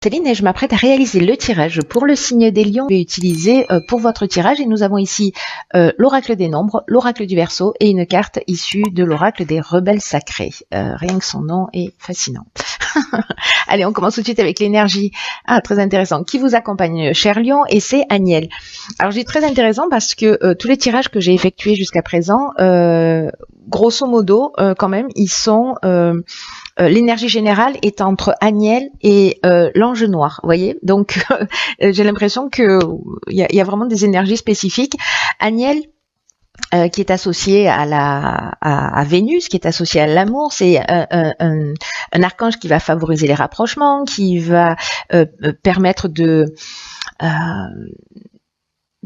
Céline et je m'apprête à réaliser le tirage pour le signe des lions que je vais utiliser pour votre tirage et nous avons ici l'oracle des nombres, l'oracle du Verseau et une carte issue de l'oracle des rebelles sacrés. Rien que son nom est fascinant. Allez, on commence tout de suite avec l'énergie. Ah, très intéressant. Qui vous accompagne, cher lion, et c'est Agnelle. Alors, je dis très intéressant parce que tous les tirages que j'ai effectués jusqu'à présent, grosso modo, quand même, ils sont... l'énergie générale est entre Agnelle et l'ange noir, vous voyez. Donc, j'ai l'impression que il y a vraiment des énergies spécifiques. Agnelle, qui est associé à Vénus, qui est associé à l'amour, c'est un archange qui va favoriser les rapprochements, qui va permettre de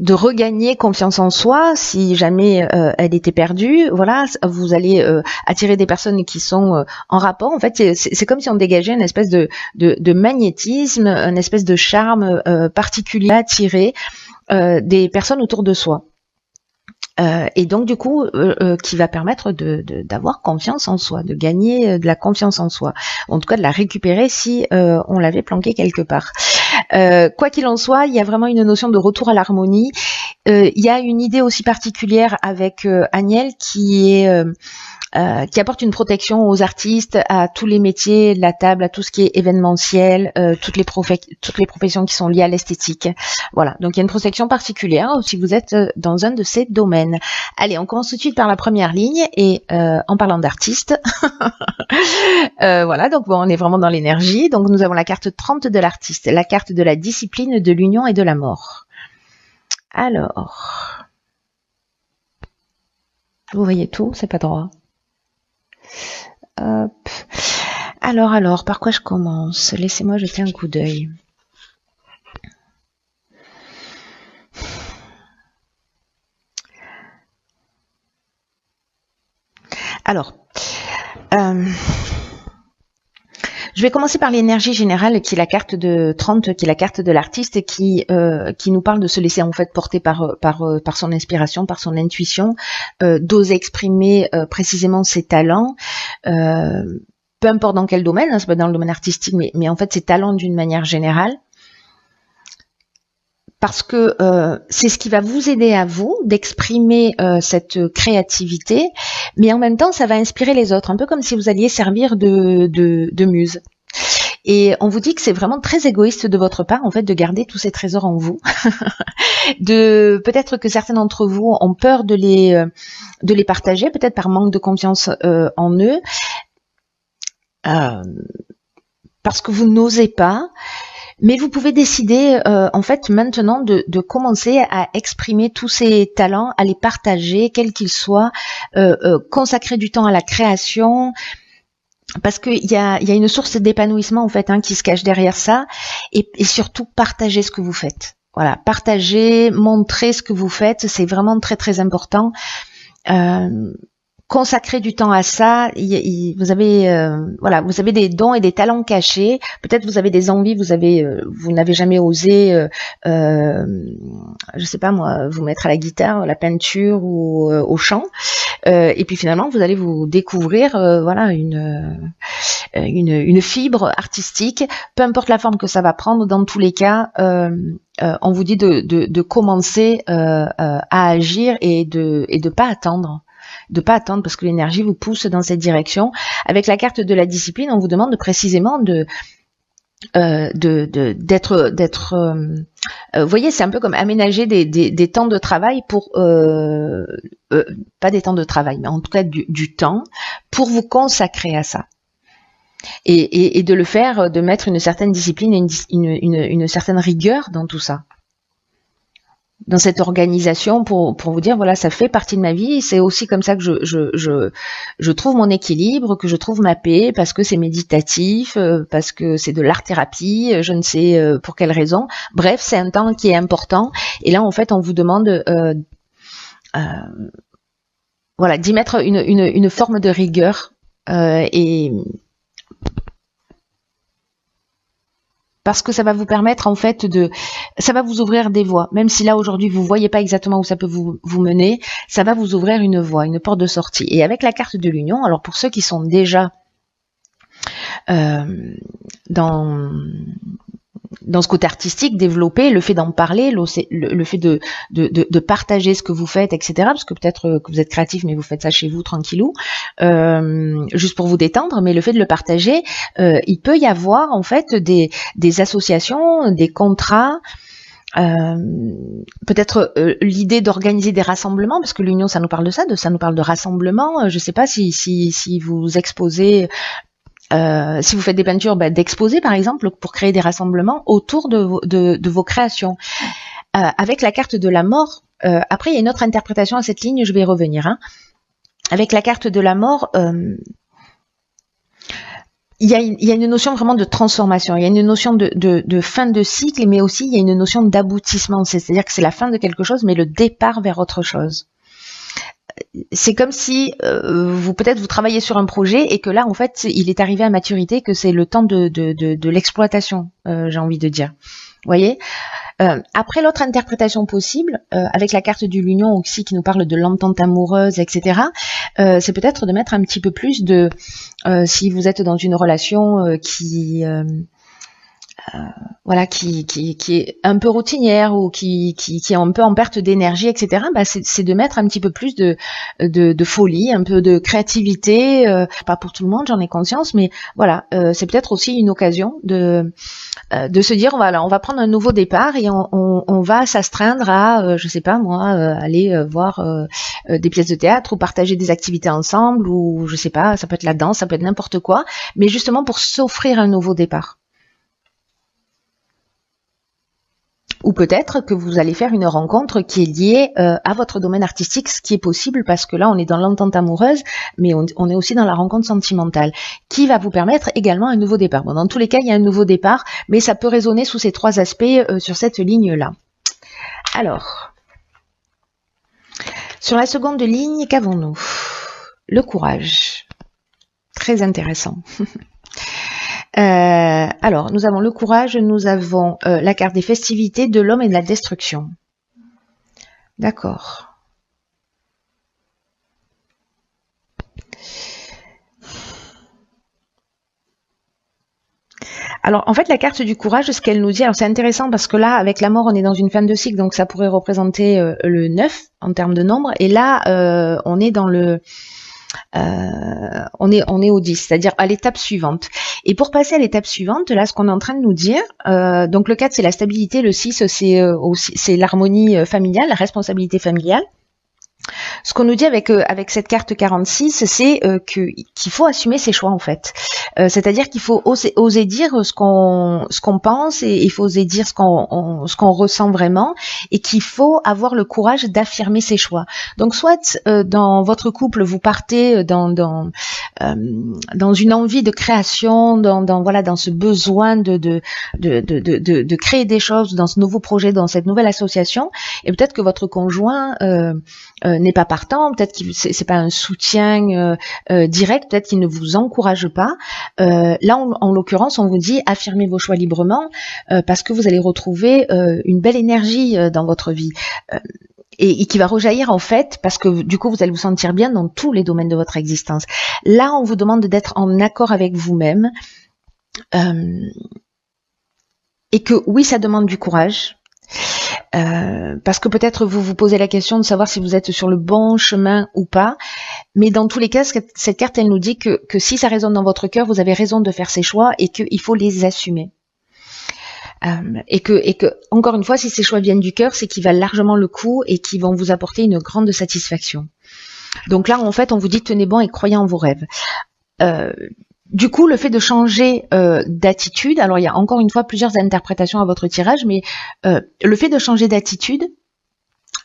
regagner confiance en soi si jamais elle était perdue. Voilà, vous allez attirer des personnes qui sont en rapport. En fait, c'est comme si on dégageait une espèce de magnétisme, une espèce de charme particulier à attirer des personnes autour de soi. Et donc du coup, qui va permettre d'avoir confiance en soi, de gagner de la confiance en soi, en tout cas de la récupérer si on l'avait planquée quelque part. Quoi qu'il en soit, il y a vraiment une notion de retour à l'harmonie. Il y a une idée aussi particulière avec Agnelle qui apporte une protection aux artistes, à tous les métiers de la table, à tout ce qui est événementiel, toutes les professions qui sont liées à l'esthétique. Voilà, donc il y a une protection particulière si vous êtes dans un de ces domaines. Allez, on commence tout de suite par la première ligne et en parlant d'artistes, voilà, donc bon, on est vraiment dans l'énergie. Donc nous avons la carte 30 de l'artiste, la carte de la discipline, de l'union et de la mort. Alors, vous voyez tout, c'est pas droit. Hop. Alors, par quoi je commence? Laissez-moi jeter un coup d'œil. Alors, je vais commencer par l'énergie générale, qui est la carte de 30, qui est la carte de l'artiste, et qui nous parle de se laisser en fait porter par son inspiration, par son intuition, d'oser exprimer précisément ses talents, peu importe dans quel domaine, hein, c'est pas dans le domaine artistique, mais en fait ses talents d'une manière générale. Parce que c'est ce qui va vous aider à vous d'exprimer cette créativité, mais en même temps, ça va inspirer les autres, un peu comme si vous alliez servir de muse. Et on vous dit que c'est vraiment très égoïste de votre part, en fait, de garder tous ces trésors en vous. Peut-être que certains d'entre vous ont peur de les partager, peut-être par manque de confiance en eux, parce que vous n'osez pas. Mais vous pouvez décider en fait maintenant de commencer à exprimer tous ces talents, à les partager, quels qu'ils soient, consacrer du temps à la création, parce qu'il y a une source d'épanouissement en fait qui se cache derrière ça, et surtout partager ce que vous faites. Voilà, partager, montrer ce que vous faites, c'est vraiment très très important. Consacrer du temps à ça. Vous avez voilà, vous avez des dons et des talents cachés. Peut-être vous avez des envies, vous n'avez jamais osé, je sais pas moi, vous mettre à la guitare, à la peinture ou au chant. Et puis finalement, vous allez vous découvrir, voilà, une fibre artistique. Peu importe la forme que ça va prendre, dans tous les cas, on vous dit de commencer à agir et de pas attendre. De pas attendre parce que l'énergie vous pousse dans cette direction. Avec la carte de la discipline, on vous demande précisément d'être vous voyez, c'est un peu comme aménager des temps de travail pour pas des temps de travail, mais en tout cas du temps pour vous consacrer à ça. Et de le faire, de mettre une certaine discipline et une certaine rigueur dans tout ça. Dans cette organisation pour vous dire voilà, ça fait partie de ma vie, c'est aussi comme ça que je trouve mon équilibre, que je trouve ma paix, parce que c'est méditatif, parce que c'est de l'art thérapie, je ne sais pour quelle raison. Bref, c'est un temps qui est important, et là en fait on vous demande voilà, d'y mettre une forme de rigueur, et parce que ça va vous permettre en fait ça va vous ouvrir des voies, même si là aujourd'hui vous voyez pas exactement où ça peut vous mener, ça va vous ouvrir une voie, une porte de sortie. Et avec la carte de l'union, alors pour ceux qui sont déjà dans dans ce côté artistique, développer le fait d'en parler, le fait de partager ce que vous faites, etc. Parce que peut-être que vous êtes créatif, mais vous faites ça chez vous tranquillou, juste pour vous détendre. Mais le fait de le partager, il peut y avoir en fait des associations, des contrats. Peut-être l'idée d'organiser des rassemblements, parce que l'union ça nous parle de ça, ça nous parle de rassemblement. Je sais pas si vous exposez, si vous faites des peintures, d'exposer par exemple pour créer des rassemblements autour de vos créations. Avec la carte de la mort, après il y a une autre interprétation à cette ligne, je vais y revenir. Avec la carte de la mort, il y a une notion vraiment de transformation, il y a une notion de fin de cycle, mais aussi il y a une notion d'aboutissement, c'est-à-dire que c'est la fin de quelque chose, mais le départ vers autre chose. C'est comme si peut-être vous travaillez sur un projet et que là, en fait, il est arrivé à maturité, que c'est le temps de l'exploitation, j'ai envie de dire. Vous voyez ? Après, l'autre interprétation possible, avec la carte de l'union aussi qui nous parle de l'entente amoureuse, etc., c'est peut-être de mettre un petit peu plus de... si vous êtes dans une relation qui est un peu routinière ou qui est un peu en perte d'énergie, etc., c'est de mettre un petit peu plus de folie, un peu de créativité, pas pour tout le monde, j'en ai conscience, mais voilà, c'est peut-être aussi une occasion de se dire, voilà, on va prendre un nouveau départ et on va s'astreindre à, je sais pas moi, aller voir des pièces de théâtre ou partager des activités ensemble, ou je sais pas, ça peut être la danse, ça peut être n'importe quoi, mais justement pour s'offrir un nouveau départ. Ou peut-être que vous allez faire une rencontre qui est liée à votre domaine artistique, ce qui est possible parce que là on est dans l'entente amoureuse, mais on est aussi dans la rencontre sentimentale, qui va vous permettre également un nouveau départ. Bon, dans tous les cas, il y a un nouveau départ, mais ça peut résonner sous ces trois aspects sur cette ligne-là. Alors, sur la seconde ligne, qu'avons-nous? Le courage. Très intéressant. Alors, nous avons le courage, nous avons la carte des festivités, de l'homme et de la destruction. D'accord. Alors, en fait, la carte du courage, ce qu'elle nous dit, alors c'est intéressant parce que là, avec la mort, on est dans une fin de cycle, donc ça pourrait représenter le 9 en termes de nombre, et là, on est dans le... on est au 10, c'est-à-dire à l'étape suivante. Et pour passer à l'étape suivante, là, ce qu'on est en train de nous dire, donc le 4, c'est la stabilité, le 6, c'est l'harmonie familiale, la responsabilité familiale. Ce qu'on nous dit avec cette carte 46, c'est qu'il faut assumer ses choix en fait. C'est-à-dire qu'il faut oser dire ce qu'on pense, et il faut oser dire ce qu'on ressent vraiment, et qu'il faut avoir le courage d'affirmer ses choix. Donc soit dans votre couple vous partez dans une envie de création, dans ce besoin de créer des choses dans ce nouveau projet, dans cette nouvelle association, et peut-être que votre conjoint n'est pas partant, peut-être que c'est pas un soutien direct, peut-être qu'il ne vous encourage pas. Là, en l'occurrence, on vous dit affirmez vos choix librement parce que vous allez retrouver une belle énergie dans votre vie. Et qui va rejaillir en fait parce que du coup vous allez vous sentir bien dans tous les domaines de votre existence. Là, on vous demande d'être en accord avec vous-même et que oui, ça demande du courage. Parce que peut-être vous vous posez la question de savoir si vous êtes sur le bon chemin ou pas, mais dans tous les cas, cette carte, elle nous dit que si ça résonne dans votre cœur, vous avez raison de faire ces choix et qu'il faut les assumer. Et que encore une fois, si ces choix viennent du cœur, c'est qu'ils valent largement le coup et qu'ils vont vous apporter une grande satisfaction. Donc là, en fait, on vous dit tenez bon et croyez en vos rêves. Du coup, le fait de changer d'attitude, alors il y a encore une fois plusieurs interprétations à votre tirage, mais le fait de changer d'attitude,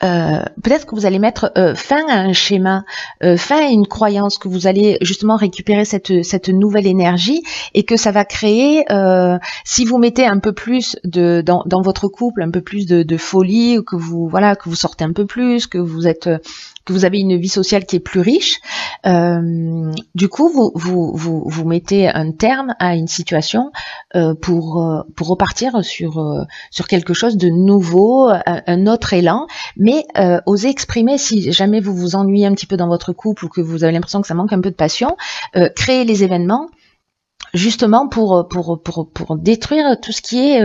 peut-être que vous allez mettre fin à un schéma, fin à une croyance, que vous allez justement récupérer cette nouvelle énergie et que ça va créer, si vous mettez un peu plus dans votre couple, un peu plus de folie, que vous sortez un peu plus, que vous avez une vie sociale qui est plus riche, du coup vous mettez un terme à une situation pour repartir sur quelque chose de nouveau, un autre élan, mais osez exprimer si jamais vous vous ennuyez un petit peu dans votre couple ou que vous avez l'impression que ça manque un peu de passion, créez les événements justement pour détruire tout ce qui est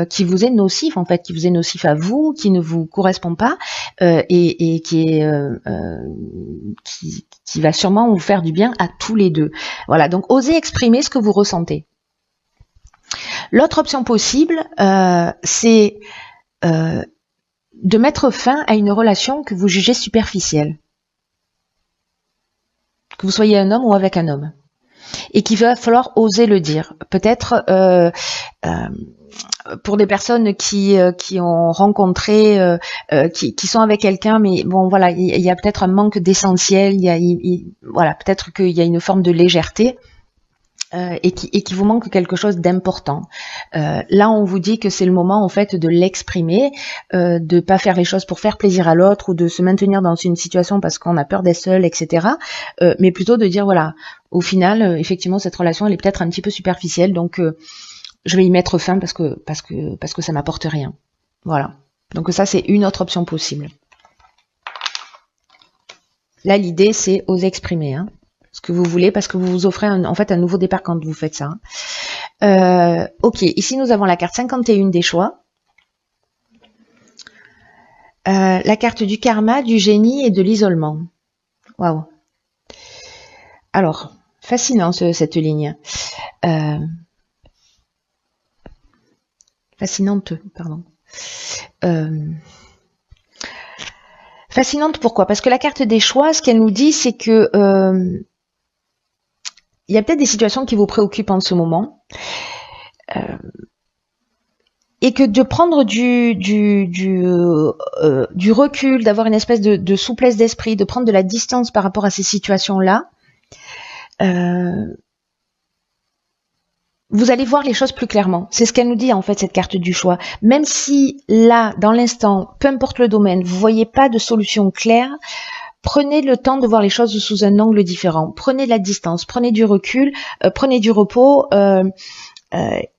qui vous est nocif en fait, qui vous est nocif à vous, qui ne vous correspond pas et qui est qui va sûrement vous faire du bien à tous les deux. Voilà, donc osez exprimer ce que vous ressentez. L'autre option possible, c'est de mettre fin à une relation que vous jugez superficielle, que vous soyez un homme ou avec un homme, et qu'il va falloir oser le dire. Peut-être pour des personnes qui ont rencontré, qui sont avec quelqu'un, mais bon voilà, il y a peut-être un manque d'essentiel, voilà, peut-être qu'il y a une forme de légèreté. Et qui vous manque quelque chose d'important. Là, on vous dit que c'est le moment en fait de l'exprimer, de pas faire les choses pour faire plaisir à l'autre ou de se maintenir dans une situation parce qu'on a peur d'être seul, etc. Mais plutôt de dire voilà, au final, effectivement, cette relation elle est peut-être un petit peu superficielle, donc je vais y mettre fin parce que ça m'apporte rien. Voilà. Donc ça, c'est une autre option possible. Là, l'idée, c'est oser exprimer, hein, ce que vous voulez, parce que vous vous offrez en fait un nouveau départ quand vous faites ça. Ok, ici nous avons la carte 51 des choix, la carte du karma, du génie et de l'isolement. Waouh. Alors, fascinant cette ligne. Fascinante, pardon. Fascinante pourquoi? Parce que la carte des choix, ce qu'elle nous dit, c'est que il y a peut-être des situations qui vous préoccupent en ce moment, et que de prendre du recul, d'avoir une espèce de souplesse d'esprit, de prendre de la distance par rapport à ces situations-là, vous allez voir les choses plus clairement. C'est ce qu'elle nous dit en fait, cette carte du choix. Même si là, dans l'instant, peu importe le domaine, vous voyez pas de solution claire, prenez le temps de voir les choses sous un angle différent. Prenez de la distance, prenez du recul, prenez du repos,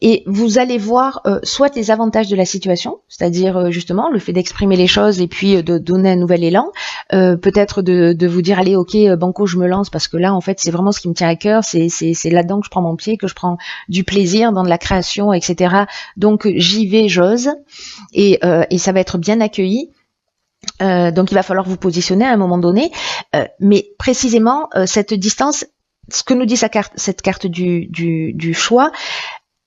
et vous allez voir soit les avantages de la situation, c'est-à-dire justement le fait d'exprimer les choses et puis de donner un nouvel élan, peut-être de vous dire allez ok banco je me lance parce que là en fait c'est vraiment ce qui me tient à cœur, c'est là-dedans que je prends mon pied, que je prends du plaisir dans de la création, etc. Donc j'y vais, j'ose et ça va être bien accueilli. Donc il va falloir vous positionner à un moment donné, mais précisément cette distance, ce que nous dit cette carte du choix,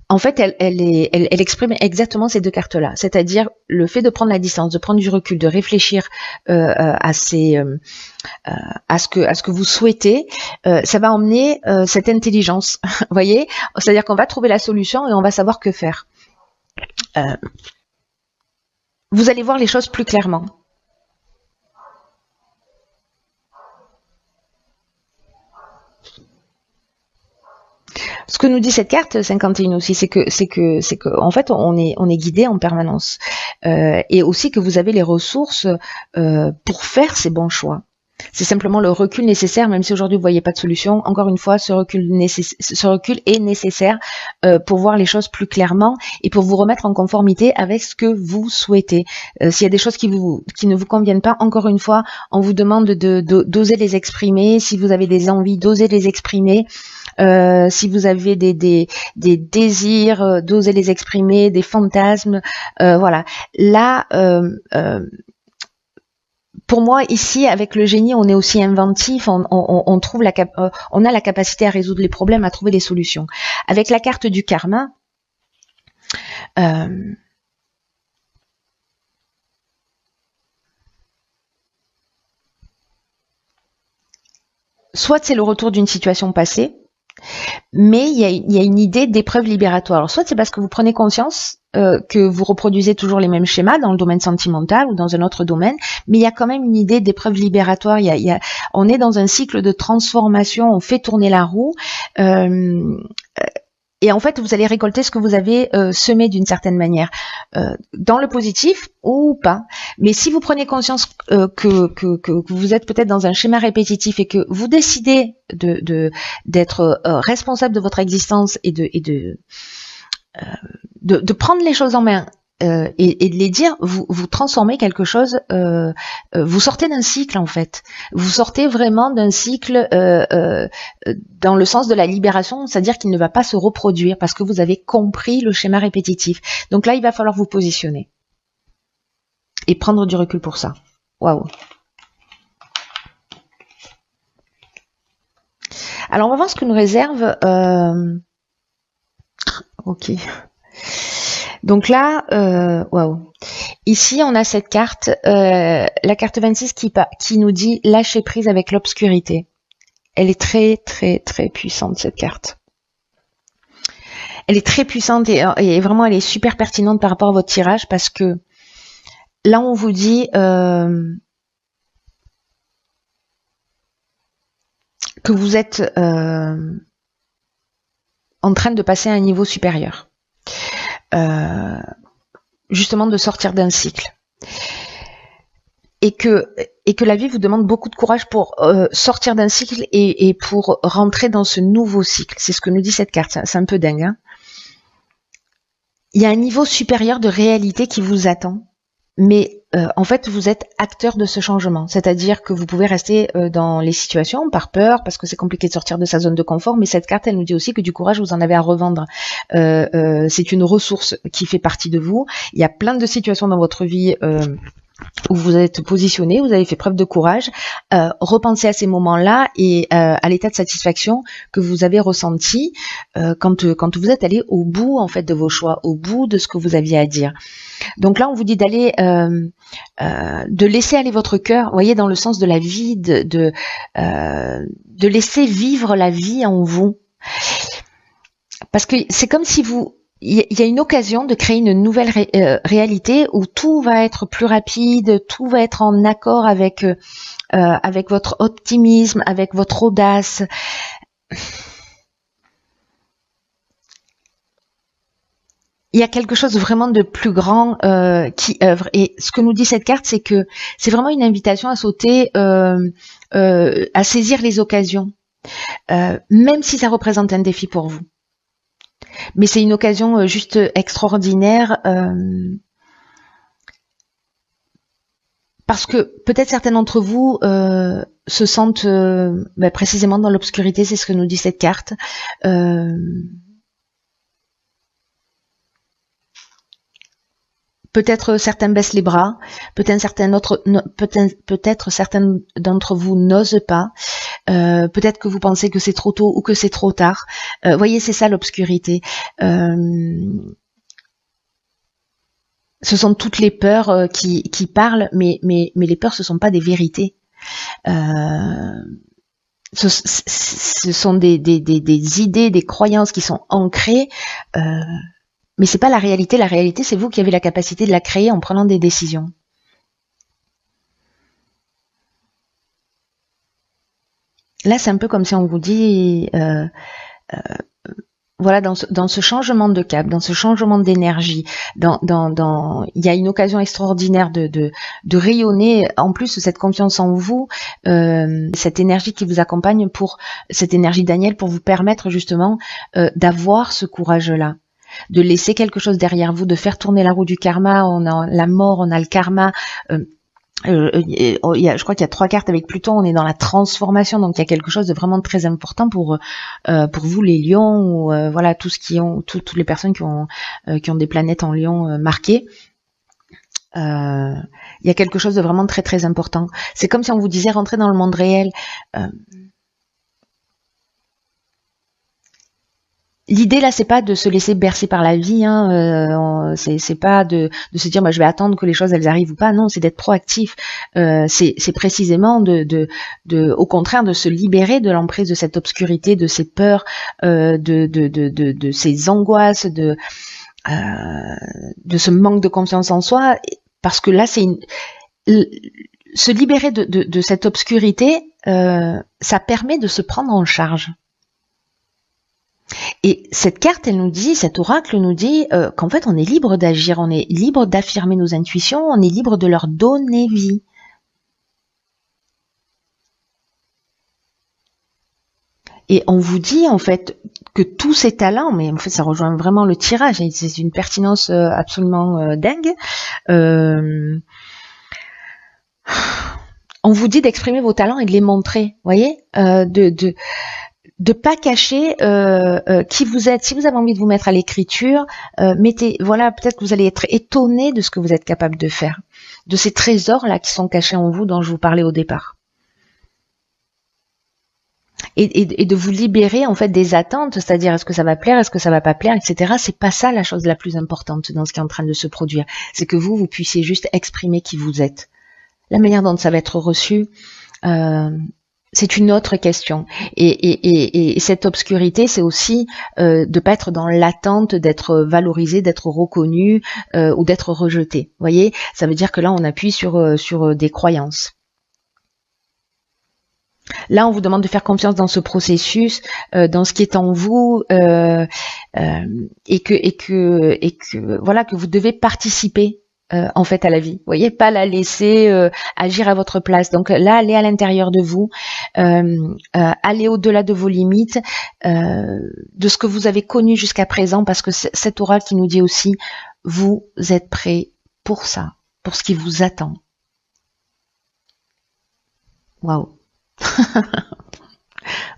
en fait, elle exprime exactement ces deux cartes-là, c'est-à-dire le fait de prendre la distance, de prendre du recul, de réfléchir à ce que vous souhaitez, ça va emmener cette intelligence, vous voyez, c'est-à-dire qu'on va trouver la solution et on va savoir que faire. Vous allez voir les choses plus clairement. Ce que nous dit cette carte 51 aussi, c'est que en fait on est guidé en permanence, et aussi que vous avez les ressources pour faire ces bons choix. C'est simplement le recul nécessaire, même si aujourd'hui vous voyez pas de solution. Encore une fois, ce recul est nécessaire pour voir les choses plus clairement et pour vous remettre en conformité avec ce que vous souhaitez. S'il y a des choses qui ne vous conviennent pas, encore une fois, on vous demande d'oser les exprimer. Si vous avez des envies, d'oser les exprimer. Si vous avez des désirs, d'oser les exprimer, des fantasmes, voilà. Là, pour moi, ici, avec le génie, on est aussi inventif, on trouve on a la capacité à résoudre les problèmes, à trouver des solutions. Avec la carte du karma, soit c'est le retour d'une situation passée, mais il y a une idée d'épreuve libératoire. Alors, soit c'est parce que vous prenez conscience que vous reproduisez toujours les mêmes schémas dans le domaine sentimental ou dans un autre domaine, mais il y a quand même une idée d'épreuve libératoire. On est dans un cycle de transformation, on fait tourner la roue. Et en fait, vous allez récolter ce que vous avez semé d'une certaine manière, dans le positif ou pas. Mais si vous prenez conscience que vous êtes peut-être dans un schéma répétitif et que vous décidez d'être responsable de votre existence et de prendre les choses en main et de les dire, vous transformez quelque chose, vous sortez d'un cycle en fait. Vous sortez vraiment d'un cycle dans le sens de la libération, c'est-à-dire qu'il ne va pas se reproduire parce que vous avez compris le schéma répétitif. Donc là, il va falloir vous positionner et prendre du recul pour ça. Waouh. Alors on va voir ce que nous réserve. Ok. Donc là, waouh. Ici, on a cette carte, la carte 26 qui nous dit lâcher prise avec l'obscurité. Elle est très, très, très puissante, cette carte. Elle est très puissante et vraiment, elle est super pertinente par rapport à votre tirage parce que là, on vous dit que vous êtes en train de passer à un niveau supérieur. Justement de sortir d'un cycle. Et que la vie vous demande beaucoup de courage pour sortir d'un cycle et pour rentrer dans ce nouveau cycle. C'est ce que nous dit cette carte. C'est un peu dingue. Hein, il y a un niveau supérieur de réalité qui vous attend. Mais en fait, vous êtes acteur de ce changement. C'est-à-dire que vous pouvez rester dans les situations par peur, parce que c'est compliqué de sortir de sa zone de confort. Mais cette carte, elle nous dit aussi que du courage, vous en avez à revendre. C'est une ressource qui fait partie de vous. Il y a plein de situations dans votre vie où vous êtes positionné, vous avez fait preuve de courage. Repensez à ces moments-là et à l'état de satisfaction que vous avez ressenti quand vous êtes allé au bout en fait de vos choix, au bout de ce que vous aviez à dire. Donc là, on vous dit d'aller, de laisser aller votre cœur, voyez, dans le sens de la vie, de laisser vivre la vie en vous. Parce que c'est comme si il y a une occasion de créer une nouvelle réalité où tout va être plus rapide, tout va être en accord avec votre optimisme, avec votre audace. Il y a quelque chose vraiment de plus grand qui œuvre. Et ce que nous dit cette carte, c'est que c'est vraiment une invitation à sauter, à saisir les occasions, même si ça représente un défi pour vous. Mais c'est une occasion juste extraordinaire parce que peut-être certains d'entre vous se sentent précisément dans l'obscurité, c'est ce que nous dit cette carte. Peut-être certains baissent les bras, peut-être certains d'entre vous n'osent pas, peut-être que vous pensez que c'est trop tôt ou que c'est trop tard. Voyez, c'est ça l'obscurité. Ce sont toutes les peurs qui parlent, mais les peurs, ce sont pas des vérités. Ce sont des idées, des croyances qui sont ancrées. Mais c'est pas la réalité. La réalité, c'est vous qui avez la capacité de la créer en prenant des décisions. Là, c'est un peu comme si on vous dit, voilà, dans ce changement de cap, dans ce changement d'énergie, il y a une occasion extraordinaire de rayonner. En plus, cette confiance en vous, cette énergie qui vous accompagne cette énergie Daniel, pour vous permettre justement d'avoir ce courage-là, de laisser quelque chose derrière vous, de faire tourner la roue du karma. On a la mort, on a le karma. Je crois qu'il y a 3 cartes avec Pluton. On est dans la transformation, donc il y a quelque chose de vraiment très important pour vous les lions, ou voilà, toutes les personnes qui ont des planètes en lion marquées. Il y a quelque chose de vraiment très très important. C'est comme si on vous disait rentrer dans le monde réel. L'idée là, c'est pas de se laisser bercer par la vie, hein, c'est pas de se dire je vais attendre que les choses elles arrivent ou pas. Non, c'est d'être proactif. C'est précisément au contraire de se libérer de l'emprise de cette obscurité, de ces peurs, de ces angoisses, de ce manque de confiance en soi, parce que là se libérer de cette obscurité, ça permet de se prendre en charge. Et cette carte, cet oracle nous dit qu'en fait, on est libre d'agir, on est libre d'affirmer nos intuitions, on est libre de leur donner vie. Et on vous dit, en fait, que tous ces talents, mais en fait ça rejoint vraiment le tirage, et c'est une pertinence absolument dingue. On vous dit d'exprimer vos talents et de les montrer, voyez, de pas cacher qui vous êtes. Si vous avez envie de vous mettre à l'écriture, mettez, voilà, peut-être que vous allez être étonné de ce que vous êtes capable de faire, de ces trésors là qui sont cachés en vous dont je vous parlais au départ. Et de vous libérer en fait des attentes, c'est-à-dire est-ce que ça va plaire, est-ce que ça va pas plaire, etc. C'est pas ça la chose la plus importante dans ce qui est en train de se produire. C'est que vous puissiez juste exprimer qui vous êtes. La manière dont ça va être reçu, c'est une autre question. Et cette obscurité, c'est aussi de pas être dans l'attente d'être valorisé, d'être reconnu ou d'être rejeté. Vous voyez, ça veut dire que là, on appuie sur des croyances. Là, on vous demande de faire confiance dans ce processus, dans ce qui est en vous, et que voilà, que vous devez participer en fait à la vie. Vous voyez, pas la laisser agir à votre place. Donc là, allez à l'intérieur de vous, allez au-delà de vos limites, de ce que vous avez connu jusqu'à présent, parce que cet oracle qui nous dit aussi, vous êtes prêts pour ça, pour ce qui vous attend. Waouh.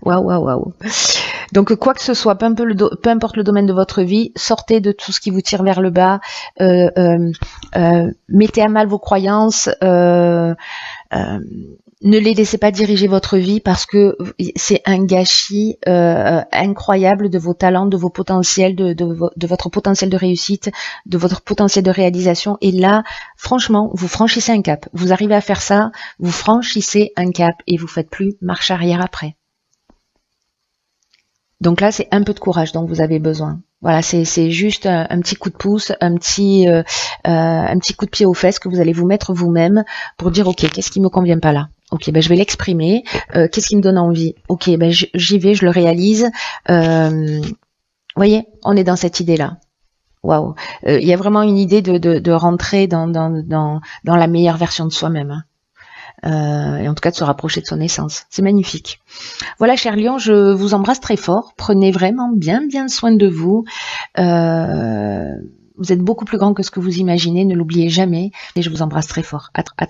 Waouh. Donc quoi que ce soit, peu importe le domaine de votre vie, sortez de tout ce qui vous tire vers le bas, mettez à mal vos croyances, ne les laissez pas diriger votre vie, parce que c'est un gâchis incroyable de vos talents, de vos potentiels, de votre potentiel de réussite, de votre potentiel de réalisation. Et là, franchement, vous franchissez un cap. Vous arrivez à faire ça, vous franchissez un cap et vous faites plus marche arrière après. Donc là, c'est un peu de courage dont vous avez besoin. Voilà, c'est juste un petit coup de pouce, un petit coup de pied aux fesses que vous allez vous mettre vous-même pour dire, ok, qu'est-ce qui me convient pas là? Ok, ben je vais l'exprimer. Qu'est-ce qui me donne envie? Ok, ben j'y vais, je le réalise. Voyez, on est dans cette idée-là. Waouh, il y a vraiment une idée de rentrer dans la meilleure version de soi-même. Hein. Et en tout cas de se rapprocher de son essence. C'est magnifique. Voilà, cher Lion, je vous embrasse très fort. Prenez vraiment bien soin de vous. Vous êtes beaucoup plus grand que ce que vous imaginez, ne l'oubliez jamais. Et je vous embrasse très fort. À